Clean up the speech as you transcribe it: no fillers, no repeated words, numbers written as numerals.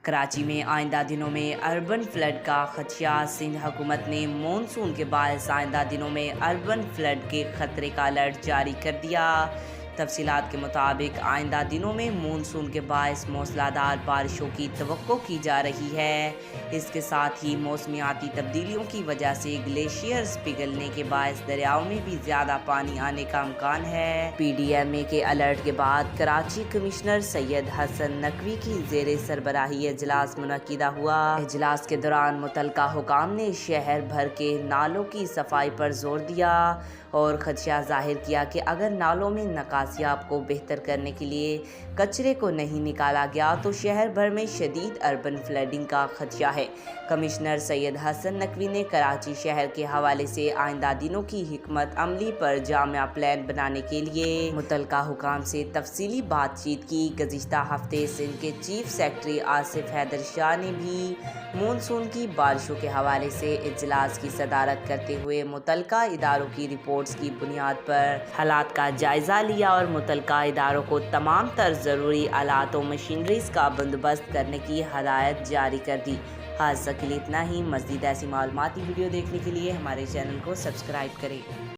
کراچی میں آئندہ دنوں میں اربن فلڈ کا خدشہ، سندھ حکومت نے مونسون کے باعث آئندہ دنوں میں اربن فلڈ کے خطرے کا الرٹ جاری کر دیا۔ تفصیلات کے مطابق آئندہ دنوں میں مونسون کے باعث موسلادھار بارشوں کی توقع کی جا رہی ہے۔ اس کے ساتھ ہی موسمیاتی تبدیلیوں کی وجہ سے گلیشیئرز پگھلنے کے باعث دریاؤں میں بھی زیادہ پانی آنے کا امکان ہے۔ پی ڈی ایم اے کے الرٹ کے بعد کراچی کمشنر سید حسن نقوی کی زیر سربراہی اجلاس منعقدہ ہوا۔ اجلاس کے دوران متعلقہ حکام نے شہر بھر کے نالوں کی صفائی پر زور دیا اور خدشہ ظاہر کیا کہ اگر نالوں میں نکاسیاب کو بہتر کرنے کے لیے کچرے کو نہیں نکالا گیا تو شہر بھر میں شدید اربن فلڈنگ کا خدشہ ہے۔ کمشنر سید حسن نقوی نے کراچی شہر کے حوالے سے آئندہ دنوں کی حکمت عملی پر جامع پلان بنانے کے لیے متعلقہ حکام سے تفصیلی بات چیت کی۔ گزشتہ ہفتے سندھ کے چیف سیکرٹری آصف حیدر شاہ نے بھی مونسون کی بارشوں کے حوالے سے اجلاس کی صدارت کرتے ہوئے متعلقہ اداروں کی رپورٹس کی بنیاد پر حالات کا جائزہ لیا اور متعلقہ اداروں کو تمام تر ضروری آلات و مشینریز کا بندوبست کرنے کی ہدایت جاری کر دی۔ آج تک کے لیے اتنا ہی۔ مزید ایسی معلوماتی ویڈیو دیکھنے کے لیے ہمارے چینل کو سبسکرائب کریں۔